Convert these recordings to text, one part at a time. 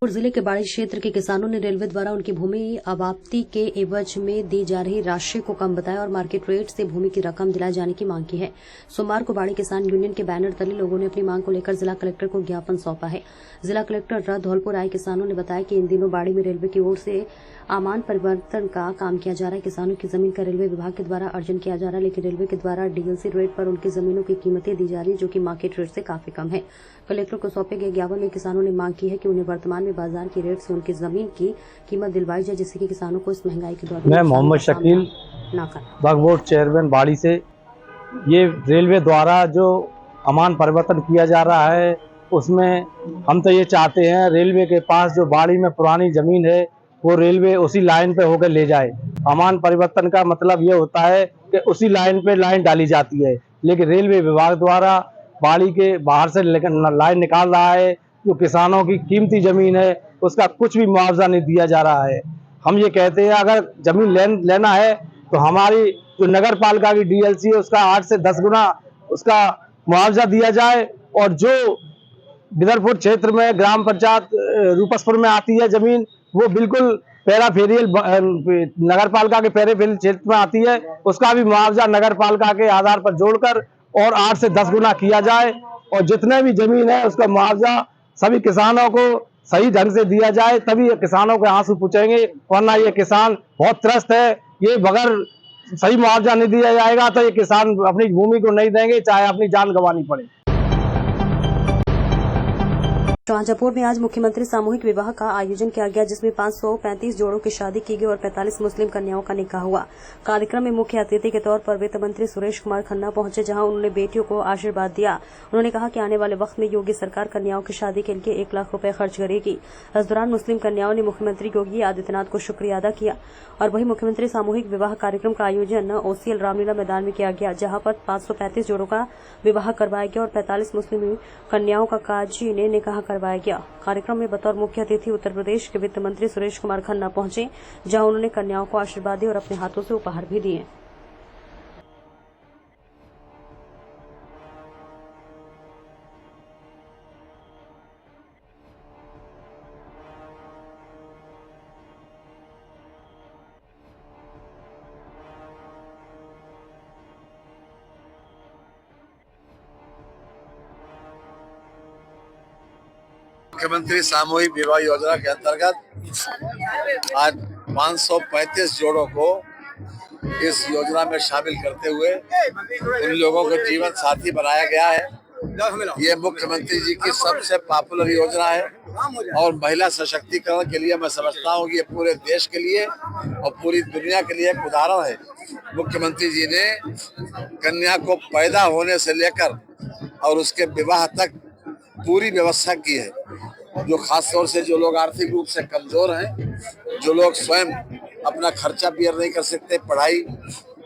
शाजापुर जिले के बाड़ी क्षेत्र के किसानों ने रेलवे द्वारा उनकी भूमि अबाप्ती के एवज में दी जा रही राशि को कम बताया और मार्केट रेट से भूमि की रकम दिलाए जाने की मांग की है। सोमवार को बाड़ी किसान यूनियन के बैनर तले लोगों ने अपनी मांग को लेकर जिला कलेक्टर को ज्ञापन सौंपा है। जिला कलेक्टर र धौलपुर आए किसानों ने बताया कि इन दिनों बाड़ी में रेलवे की ओर से आमान परिवर्तन का काम किया जा रहा है। किसानों की जमीन का रेलवे विभाग के द्वारा अर्जन किया जा रहा है, लेकिन रेलवे के द्वारा डीएलसी रेट पर उनकी जमीनों की कीमतें दी जा रही है, जो कि मार्केट रेट से काफी कम है। कलेक्टर को सौंपे गए ज्ञापन में किसानों ने मांग की है कि उन्हें वर्तमान में बाजार की रेट से उनकी जमीन की कीमत दिलवाई जाए, जिससे कि किसानों को इस महंगाई के दौर में मैं मोहम्मद शकील बागवोट चेयरमैन बाड़ी से। ये रेलवे द्वारा जो अमान परिवर्तन किया जा रहा है उसमें हम तो ये चाहते हैं रेलवे के पास जो बाड़ी में पुरानी जमीन है वो रेलवे उसी लाइन पे होकर ले जाए। अमान परिवर्तन का मतलब ये होता है कि उसी लाइन पे लाइन डाली जाती है, लेकिन रेलवे विभाग द्वारा बाड़ी के बाहर से लाइन निकाल रहा है। जो किसानों की कीमती जमीन है उसका कुछ भी मुआवजा नहीं दिया जा रहा है। हम ये कहते हैं अगर जमीन लेना है तो हमारी जो नगर पालिका की डीएलसी है उसका 8 से 10 गुना उसका मुआवजा दिया जाए, और जो बिदरपुर क्षेत्र में ग्राम पंचायत रूपसपुर में आती है जमीन वो बिल्कुल पैराफेरियल नगर पालिका के पैराफेरियल क्षेत्र में आती है, उसका भी मुआवजा नगर पालिका के आधार पर जोड़कर और 8 से 10 गुना किया जाए, और जितने भी जमीन है उसका मुआवजा सभी किसानों को सही ढंग से दिया जाए, तभी किसानों के आंसू पूछेंगे। वरना ये किसान बहुत त्रस्त है। ये बगैर सही मुआवजा नहीं दिया जाएगा तो ये किसान अपनी भूमि को नहीं देंगे, चाहे अपनी जान गंवानी पड़े। शाजापुर में आज मुख्यमंत्री सामूहिक विवाह का आयोजन किया गया, जिसमें 535 जोड़ों की शादी की गई और 45 मुस्लिम कन्याओं का निकाह हुआ। कार्यक्रम में मुख्य अतिथि के तौर पर वित्त मंत्री सुरेश कुमार खन्ना पहुंचे, जहां उन्होंने बेटियों को आशीर्वाद दिया। उन्होंने कहा कि आने वाले वक्त में योगी सरकार कन्याओं की शादी के लिए 1 लाख रुपए खर्च करेगी। इस दौरान मुस्लिम कन्याओं ने मुख्यमंत्री योगी आदित्यनाथ को शुक्रिया अदा किया। और वहीं मुख्यमंत्री सामूहिक विवाह कार्यक्रम का आयोजन ओसीएल रामलीला मैदान में किया गया, जहां पर 535 जोड़ों का विवाह करवाया गया और 45 मुस्लिम कन्याओं का काजी ने निकाह करवाया गया। कार्यक्रम में बतौर मुख्य अतिथि उत्तर प्रदेश के वित्त मंत्री सुरेश कुमार खन्ना पहुंचे, जहां उन्होंने कन्याओं को आशीर्वाद दिए और अपने हाथों से उपहार भी दिए। मुख्यमंत्री सामूहिक विवाह योजना के अंतर्गत आज 535 जोड़ों को इस योजना में शामिल करते हुए उन लोगों को जीवन साथी बनाया गया है। ये मुख्यमंत्री जी की सबसे पॉपुलर योजना है और महिला सशक्तिकरण के लिए मैं समझता हूँ कि ये पूरे देश के लिए और पूरी दुनिया के लिए एक उदाहरण है। मुख्यमंत्री जी ने कन्या को पैदा होने से लेकर और उसके विवाह तक पूरी व्यवस्था की है। जो खास तौर से जो लोग आर्थिक रूप से कमजोर हैं, जो लोग स्वयं अपना खर्चा बियर नहीं कर सकते, पढ़ाई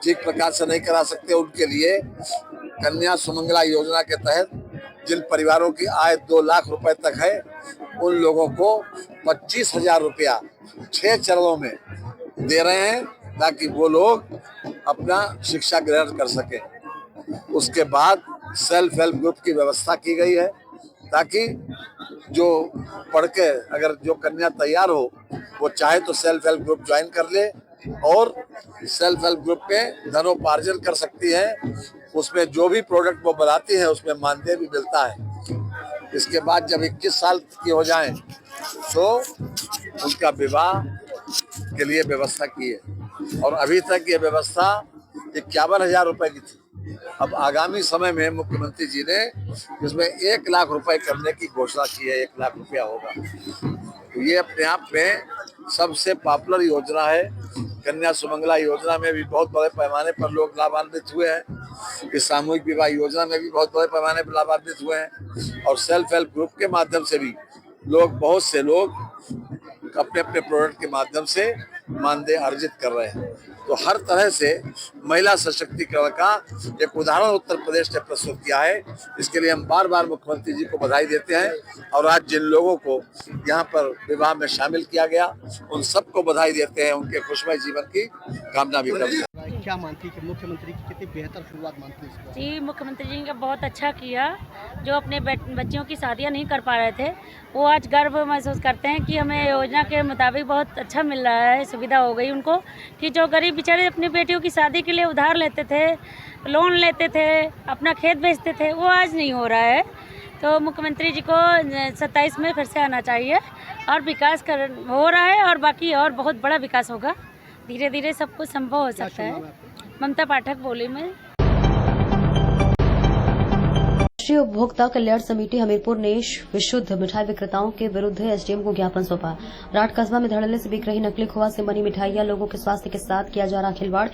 ठीक प्रकार से नहीं करा सकते, उनके लिए कन्या सुमंगला योजना के तहत जिन परिवारों की आय 2 लाख रुपए तक है उन लोगों को 25,000 रुपया 6 चरणों में दे रहे हैं, ताकि वो लोग अपना शिक्षा ग्रहण कर सके। उसके बाद सेल्फ हेल्प ग्रुप की व्यवस्था की गई है, ताकि जो पढ़ के अगर जो कन्या तैयार हो वो चाहे तो सेल्फ हेल्प ग्रुप ज्वाइन कर ले और सेल्फ हेल्प ग्रुप में धनोपार्जन कर सकती है। उसमें जो भी प्रोडक्ट वो बनाती है उसमें मानदेय भी मिलता है। इसके बाद जब 21 साल की हो जाएं तो उनका विवाह के लिए व्यवस्था की है, और अभी तक ये व्यवस्था 51,000 रुपए की थी। अब आगामी समय में मुख्यमंत्री जी ने इसमें 1 लाख रुपए करने की घोषणा की है। 1 लाख रुपया होगा। तो ये अपने आप में सबसे पॉपुलर योजना है। कन्या सुमंगला योजना में भी बहुत बड़े पैमाने पर लोग लाभान्वित हुए हैं। इस सामूहिक विवाह योजना में भी बहुत बड़े पैमाने पर लाभान्वित हुए हैं, और सेल्फ हेल्प ग्रुप के माध्यम से भी बहुत से लोग अपने अपने प्रोडक्ट के माध्यम से मानदेय अर्जित कर रहे हैं। तो हर तरह से महिला सशक्तिकरण का एक उदाहरण उत्तर प्रदेश ने प्रस्तुत किया है। इसके लिए हम बार बार मुख्यमंत्री जी को बधाई देते हैं, और आज जिन लोगों को यहाँ पर विवाह में शामिल किया गया उन सबको बधाई देते हैं, उनके खुशमय जीवन की कामना भी करते हैं। क्या मानती है कि मुख्यमंत्री की कितनी बेहतर शुरुआत मानती है इसको? जी, मुख्यमंत्री जी ने बहुत अच्छा किया। जो अपने बच्चियों की शादियां नहीं कर पा रहे थे, वो आज गर्व महसूस करते हैं कि हमें योजना के मुताबिक बहुत अच्छा मिल रहा है, सुविधा हो गई उनको। कि जो गरीब बेचारे अपनी बेटियों की शादी के लिए उधार लेते थे, लोन लेते थे, अपना खेत बेचते थे, वो आज नहीं हो रहा है। तो मुख्यमंत्री जी को 27 में फिर से आना चाहिए और विकास हो रहा है, और बाकी और बहुत बड़ा विकास होगा। धीरे धीरे सब कुछ संभव हो सकता है। ममता पाठक बोली में। राष्ट्रीय उपभोक्ता कल्याण समिति हमीरपुर ने विशुद्ध मिठाई विक्रेताओं के विरुद्ध एसडीएम को ज्ञापन सौंपा। राट कस्बा में धड़ल्ले से बिक रही नकली खोआ से बनी मिठाइयां लोगों के स्वास्थ्य के साथ किया जा रहा खिलवाड़।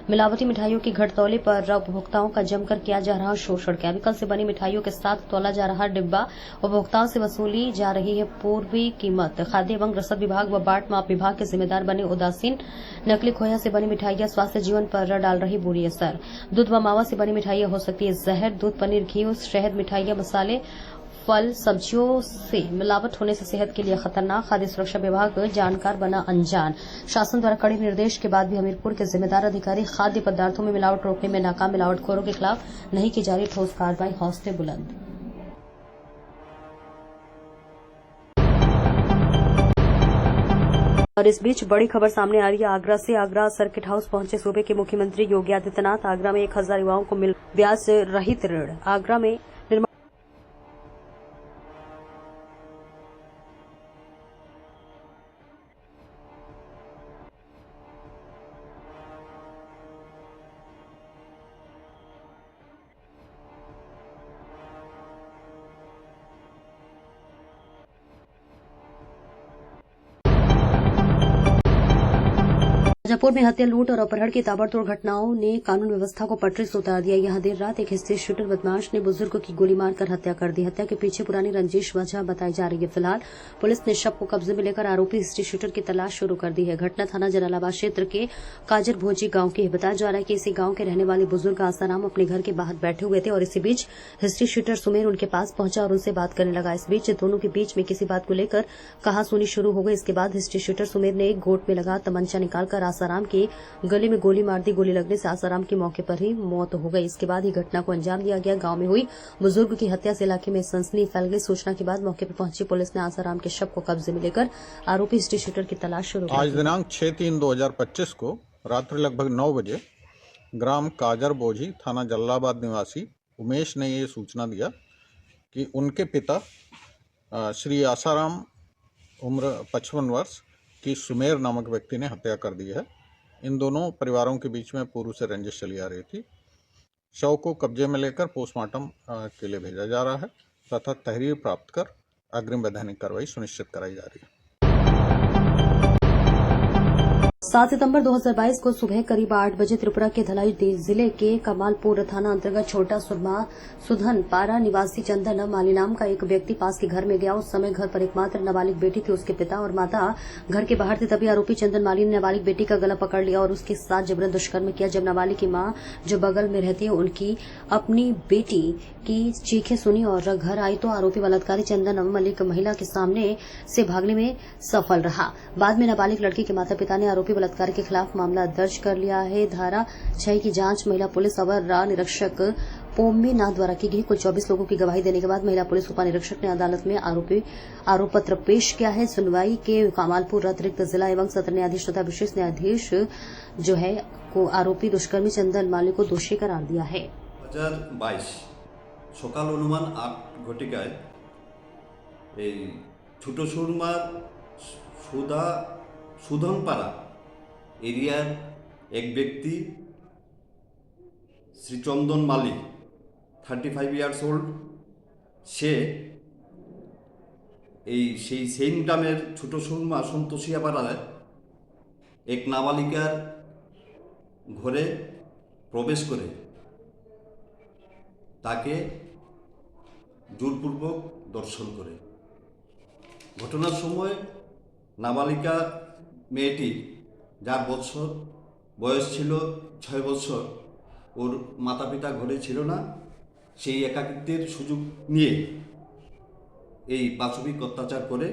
मिलावटी मिठाइयों की घटतौली पर उपभोक्ताओं का जमकर किया जा रहा शोषण। केमिकल से बनी मिठाइयों के साथ तौला जा रहा डिब्बा। उपभोक्ताओं से वसूली जा रही है पूर्वी कीमत। खाद्य एवं रसद विभाग व बाट माप विभाग के जिम्मेदार बने उदासीन। नकली खोया से बनी मिठाइयां स्वास्थ्य जीवन पर डाल रही बुरी असर। दूध व मावा से बनी मिठाइयां हो सकती है जहर। दूध, पनीर, घी, शहद मिठाइयां, मसाले, फल, सब्जियों से मिलावट होने से सेहत के लिए खतरनाक। खाद्य सुरक्षा विभाग जानकार बना अनजान। शासन द्वारा कड़े निर्देश के बाद भी हमीरपुर के जिम्मेदार अधिकारी खाद्य पदार्थों में मिलावट रोकने में नाकाम। मिलावटखोरों के खिलाफ नहीं की जा रही ठोस कार्रवाई। हौसले बुलंद। और इस बीच बड़ी खबर सामने आ रही है आगरा से। आगरा सर्किट हाउस पहुंचे सूबे के मुख्यमंत्री योगी आदित्यनाथ। आगरा में 1000 युवाओं को मिल ब्याज रहित ऋण। आगरा में शाजापुर में हत्या, लूट और अपहरण की ताबड़तोड़ घटनाओं ने कानून व्यवस्था को पटरी से उतार दिया। यहां देर रात एक हिस्ट्री शूटर बदमाश ने बुजुर्ग की गोली मारकर हत्या कर दी। हत्या के पीछे पुरानी रंजिश वजह बताई जा रही है। फिलहाल पुलिस ने शव को कब्जे में लेकर आरोपी हिस्ट्री शूटर की तलाश शुरू कर दी है। घटना थाना जलालाबाद क्षेत्र के काजर भोजी गांव की है। बताया जा रहा है कि इसी गांव के रहने वाले बुजुर्ग आसाराम अपने घर के बाहर बैठे हुए थे और इसी बीच हिस्ट्री शूटर सुमेर उनके पास पहुंचा और उनसे बात करने लगा। इस बीच दोनों के बीच में किसी बात को लेकर कहासुनी शुरू हो गई। इसके बाद हिस्ट्री शूटर सुमेर ने एक गोट में लगा तमंचा निकालकर आसाराम की गले में गोली मार दी। गोली लगने से आसाराम की मौके पर ही मौत हो गई। इसके बाद ही घटना को अंजाम दिया गया। गांव में हुई बुजुर्ग की हत्या से इलाके में सनसनी फैल गई। सूचना के बाद मौके पर पहुंची पुलिस ने आसाराम के शव को कब्जे में लेकर आरोपी हिस्ट्री शूटर की तलाश शुरू कर दी। आज दिनांक 6/3/2025 को रात्रि लगभग 9 बजे ग्राम काजर बोझी थाना जलालाबाद निवासी उमेश ने ये सूचना दिया कि उनके पिता श्री आसाराम उम्र 55 वर्ष की सुमेर नामक व्यक्ति ने हत्या कर दी है। इन दोनों परिवारों के बीच में पूर्व से रंजिश चली आ रही थी। शव को कब्जे में लेकर पोस्टमार्टम के लिए भेजा जा रहा है तथा तहरीर प्राप्त कर अग्रिम वैधानिक कार्रवाई सुनिश्चित कराई जा रही है। 7 सितंबर 2022 को सुबह करीब 8 बजे त्रिपुरा के धलाई जिले के कमालपुर थाना अंतर्गत छोटा सुरमा सुधन पारा निवासी चंदन माली नाम का एक व्यक्ति पास के घर में गया। उस समय घर पर एकमात्र नाबालिग बेटी थी। उसके पिता और माता घर के बाहर थे। तभी आरोपी चंदन माली ने नाबालिग बेटी का गला पकड़ लिया और उसके साथ जबरन दुष्कर्म किया। जब नाबालिग की मां जो बगल में रहती है उनकी अपनी बेटी की चीखें सुनी और घर आई तो आरोपी बलात्कारी चंदन मलिक महिला के सामने से भागने में सफल रहा। बाद में नाबालिग लड़की के माता पिता ने आरोपी बलात्कारी के खिलाफ मामला दर्ज कर लिया है। धारा 6 की जांच महिला पुलिस अवर निरीक्षक पोम्मी नाथ द्वारा की गई। कुल 24 लोगों की गवाही देने के बाद महिला पुलिस उपानिरीक्षक ने अदालत में आरोप पत्र पेश किया है। सुनवाई के कमालपुर अतिरिक्त जिला एवं सत्र न्यायाधीश तथा विशेष न्यायाधीश जो है को आरोपी दुष्कर्मी चंदन माली को दोषी करार दिया है। 2022 সকাল অনুমান 8 ঘটিকায় এই ছোট সুরমার সুধনপাড়া এরিয়ার এক ব্যক্তি শ্রী চন্দন মালি 35 ইয়ার্স ওল্ড সে সেই সেম গ্রামের ছোট সুরমা সন্তোষিয়া পাড়ায় এক নাবালিকার ঘরে প্রবেশ করে তাকে জোরপূর্বক দর্শন করে। ঘটনার সময় নাবালিকা মেয়েটি যার বয়স ছিল 6 বছর, ওর মাতা পিতা ঘরে ছিল না। সেই একাকিত্বের সুযোগ নিয়ে এই পাশবিক অত্যাচার করে।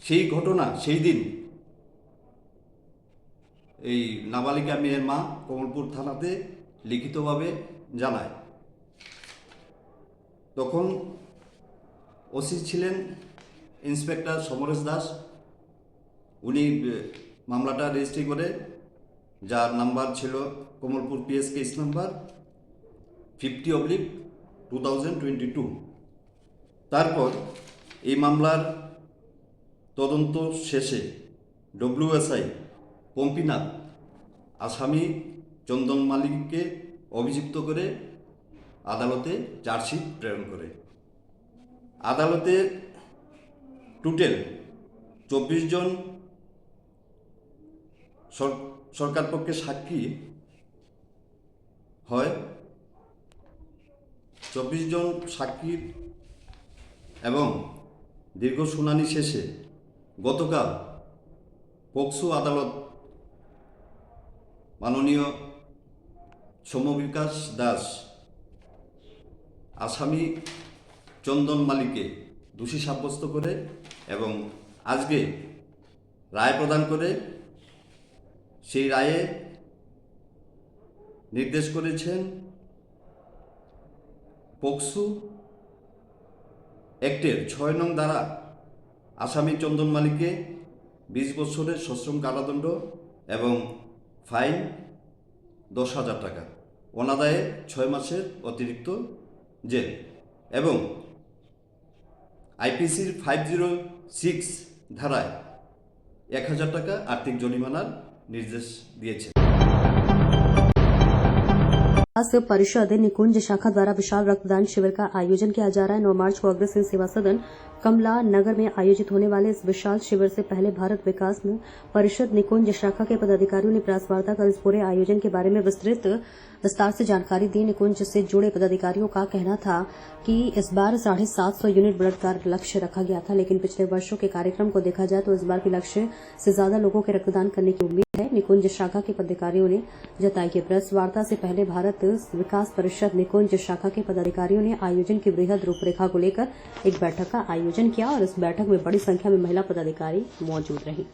সেই ঘটনা সেই দিন এই নাবালিকা মেয়ের মা কমলপুর থানাতে লিখিতভাবে জানায়। তখন ওসি ছিলেন ইন্সপেক্টর সমরেশ দাস। উনি মামলাটা রেজিস্ট্রি করে, যার নাম্বার ছিল কমলপুর পিএস কেস নাম্বার 50/2022। তারপর এই মামলার তদন্ত শেষে ডব্লিউএসআই পম্পিনাথ আসামি চন্দন মালিককে অভিযুক্ত করে আদালতে চার্জশিট প্রেরণ করে। আদালতে টোটাল 24 জন সরকার পক্ষে সাক্ষী হয়। 24 জন সাক্ষীর এবং দীর্ঘ শুনানি শেষে গতকাল পক্সো আদালত মাননীয় সৌম্যবিকাশ দাস আসামি চন্দন মালিককে দোষী সাব্যস্ত করে এবং আজকে রায় প্রদান করে সেই রায়ে নির্দেশ করেছেন পক্সো অ্যাক্টের 6 নং ধারা আসামি চন্দন মালিককে 20 বছরের সশ্রম কারাদণ্ড এবং ফাইন 10,000 টাকা, অনাদায়ে 6 মাসের অতিরিক্ত জেল এবং আইপিসির 506 ধারায় 1,000 টাকা আর্থিক জরিমানার निर्देश दिए। परिषद निकुंज शाखा द्वारा विशाल रक्तदान शिविर का आयोजन किया जा रहा है। 9 मार्च को अग्रसेन सेवा सदन कमला नगर में आयोजित होने वाले इस विशाल शिविर से पहले भारत विकास में परिषद निकुंज शाखा के पदाधिकारियों ने प्रेस वार्ता कर इस पूरे आयोजन के बारे में विस्तार से जानकारी दी। निकुंज से जुड़े पदाधिकारियों का कहना था कि इस बार 750 यूनिट ब्लड का लक्ष्य रखा गया था, लेकिन पिछले वर्षों के कार्यक्रम को देखा जाए तो इस बार के लक्ष्य से ज्यादा लोगों के रक्तदान करने की उम्मीद है। निकुंज शाखा के पदाधिकारियों ने जताई कि प्रेस वार्ता से पहले भारत विकास परिषद निकुंज शाखा के पदाधिकारियों ने आयोजन की बृहद रूपरेखा को लेकर एक बैठक का आयोजन किया और इस बैठक में बड़ी संख्या में महिला पदाधिकारी मौजूद रही।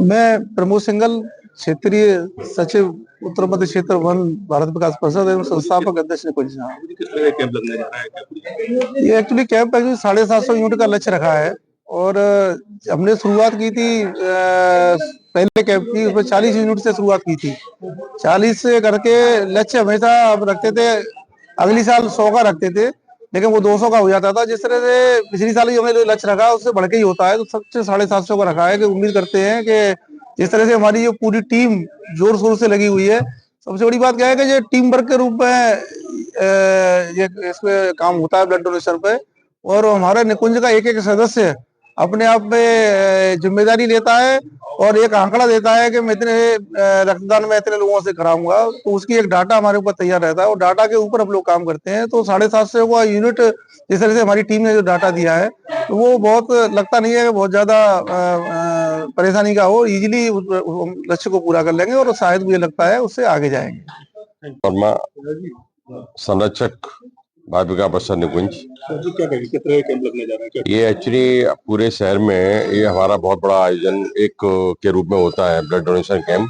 मैं प्रमोद सिंघल, क्षेत्रीय सचिव उत्तर मध्य क्षेत्र 1 भारत विकास परिषद एवं संस्थापक अध्यक्ष निकुंज। ये एक्चुअली कैंप 750 यूनिट का लक्ष्य रखा है और हमने शुरुआत की थी पहले कैंप की, उसमें 40 यूनिट से शुरुआत की थी। 40 से करके लक्ष्य हमेशा हम रखते थे, अगली साल 100 का रखते थे, लेकिन वो 200 का हो जाता था। जिस तरह से पिछली साल ही हमने जो लक्ष्य रखा उससे बढ़ के ही होता है, तो सबसे 750 का रखा है। कि उम्मीद करते हैं कि जिस तरह से हमारी जो पूरी टीम जोर शोर से लगी हुई है, सबसे बड़ी बात क्या है कि ये टीम वर्क के रूप में ये इसमें काम होता है ब्लड डोनेशन पे, और हमारे निकुंज का एक एक सदस्य अपने आप में जिम्मेदारी लेता है और एक आंकड़ा देता है कि मैं इतने रक्तदान में इतने लोगों से कराऊंगा, तो उसकी एक डाटा हमारे ऊपर तैयार रहता है और डाटा के ऊपर हम लोग काम करते हैं। तो 750 का यूनिट जिस तरह से हमारी टीम ने जो डाटा दिया है, तो वो बहुत लगता नहीं है कि बहुत ज्यादा परेशानी का हो, इजीली लक्ष्य को पूरा कर लेंगे और शायद मुझे लगता है उससे आगे जाएंगे। संरक्षक भारत विकास परिषद निकुंज, ये एक्चुअली पूरे शहर में ये हमारा बहुत बड़ा आयोजन एक के रूप में होता है, ब्लड डोनेशन कैंप,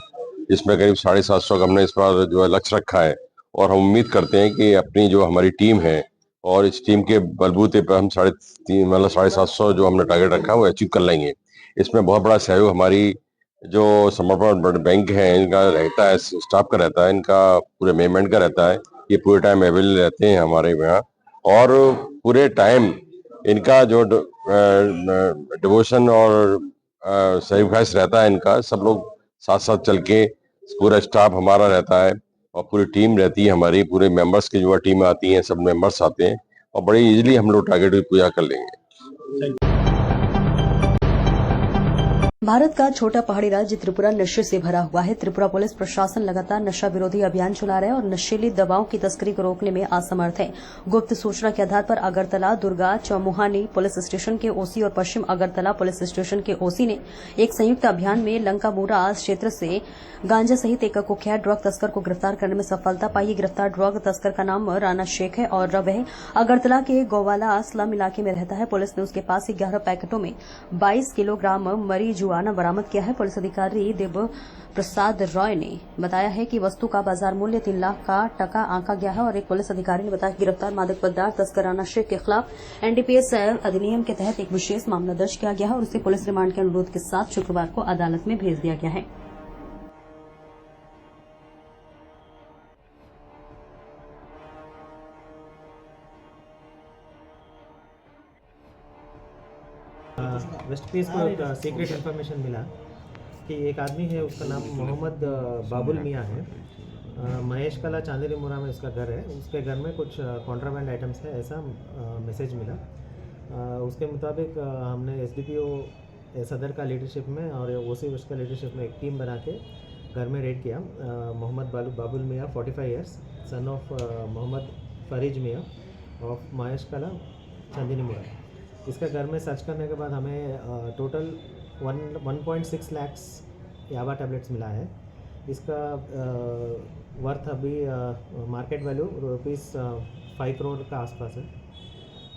जिसमें करीब 750 का हमने इस बार जो है लक्ष्य रखा है। और हम उम्मीद करते हैं कि अपनी जो हमारी टीम है और इस टीम के बलबूते पर हम 750 जो हमने टारगेट रखा है वो अचीव कर लेंगे। इसमें बहुत बड़ा सहयोग हमारी जो समर्पण ब्लड बैंक है इनका रहता है, स्टाफ का रहता है, इनका पूरे मैनेजमेंट का रहता है। ये पूरे टाइम अवेलेबल रहते हैं हमारे यहाँ और पूरे टाइम इनका जो डिवोशन और सेक्रीफाइस रहता है इनका, सब लोग साथ साथ चल के पूरा स्टाफ हमारा रहता है और पूरी टीम रहती है हमारी, पूरे मेंबर्स की जो टीम आती हैं, सब मेंबर्स आते हैं और बड़ी इजीली हम लोग टारगेट की पूजा कर लेंगे। भारत का छोटा पहाड़ी राज्य त्रिपुरा नशे से भरा हुआ है। त्रिपुरा पुलिस प्रशासन लगातार नशा विरोधी अभियान चला रहा है और नशीली दवाओं की तस्करी को रोकने में असमर्थ है। गुप्त सूचना के आधार पर अगरतला, दुर्गा, चौमुहानी पुलिस स्टेशन के ओसी और पश्चिम अगरतला पुलिस स्टेशन के ओसी ने एक संयुक्त अभियान में लंकामूरा क्षेत्र से गांजा सहित एक कुख्यात ड्रग तस्कर को गिरफ्तार करने में सफलता पाई। गिरफ्तार ड्रग तस्कर का नाम राना शेख है और वह अगरतला के गोवाला स्लम इलाके में रहता है। पुलिस ने उसके पास 11 पैकेटों में 22 किलोग्राम मरीजुआना बरामद किया है। पुलिस अधिकारी देव प्रसाद रॉय ने बताया है कि वस्तु का बाजार मूल्य 3 लाख का टका आंका गया है और एक पुलिस अधिकारी ने बताया कि गिरफ्तार मादक पदार्थ तस्कर राना शेख के खिलाफ एनडीपीएस अधिनियम के तहत एक विशेष मामला दर्ज किया गया है और उसे पुलिस रिमांड के अनुरोध के साथ शुक्रवार को अदालत में भेज दिया गया है। वेस्ट पीस को एक सीक्रेट इन्फॉर्मेशन मिला कि एक आदमी है, उसका नाम मोहम्मद बाबुल मियाँ है। महेश कला चांदेरी मुरा में उसका घर है। उसके घर में कुछ कॉन्ट्राबैंड आइटम्स है, ऐसा मैसेज मिला। उसके मुताबिक हमने एसडीपीओ सदर का लीडरशिप में और ओसी वेस्ट का लीडरशिप में एक टीम बना के घर में रेड किया। मोहम्मद बाबुल मियाँ 45 ईयर्स, सन ऑफ मोहम्मद फरीज मियाँ ऑफ महेश कला चांदेरी मुरा। इसका घर में सर्च करने के बाद हमें टोटल 1.6 लाख याबा टैबलेट्स मिला है। इसका वर्थ अभी मार्केट वैल्यू ₹5 करोड़ का आसपास है।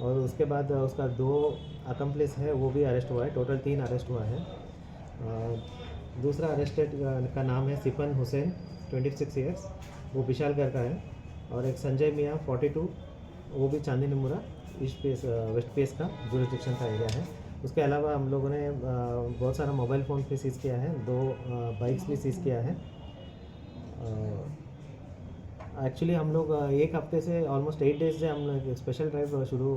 और उसके बाद उसका 2 अकम्प्लिस है, वो भी अरेस्ट हुआ है। टोटल 3 अरेस्ट हुआ है। दूसरा अरेस्टेड का नाम है सिफन हुसैन 26 ईयर्स, वो विशालगढ़ का है। और एक संजय मियाँ 42, वो भी चांदनी मुरा ईस्ट पेस वेस्ट पेस का जुरिस्डिक्शन का एरिया है। उसके अलावा हम लोगों ने बहुत सारा मोबाइल फ़ोन भी सीज़ किया है, 2 बाइक्स भी सीज़ किया है। एक्चुअली हम लोग एक हफ्ते से ऑलमोस्ट 8 डेज से हम लोग स्पेशल ड्राइव शुरू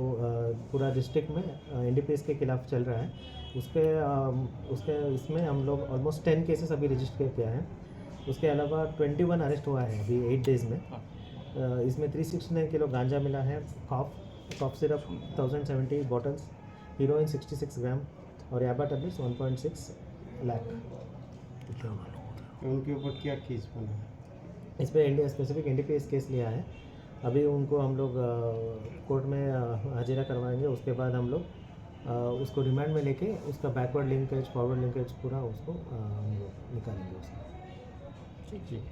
पूरा डिस्ट्रिक्ट में एनडीपीएस के खिलाफ चल रहा है। उसके इसमें हम लोग ऑलमोस्ट 10 केसेस अभी रजिस्टर किया है। उसके अलावा 21 अरेस्ट हुआ है अभी 8 डेज़ में। इसमें 369 किलो गांजा मिला है, कॉफ सिरप 1070 बॉटल्स, हीरोइन 66 ग्राम और याबा टैबलेट्स 1.6 लाख। उनके ऊपर क्या केस बना है? इस पर स्पेसिफिक एनडीपीएस केस लिया है। अभी उनको हम लोग कोर्ट में हाजिरा करवाएंगे। उसके बाद हम लोग उसको रिमांड में लेके उसका बैकवर्ड लिंकेज, फॉरवर्ड लिंकेज पूरा उसको हम लोग निकालेंगे उसका। ठीक।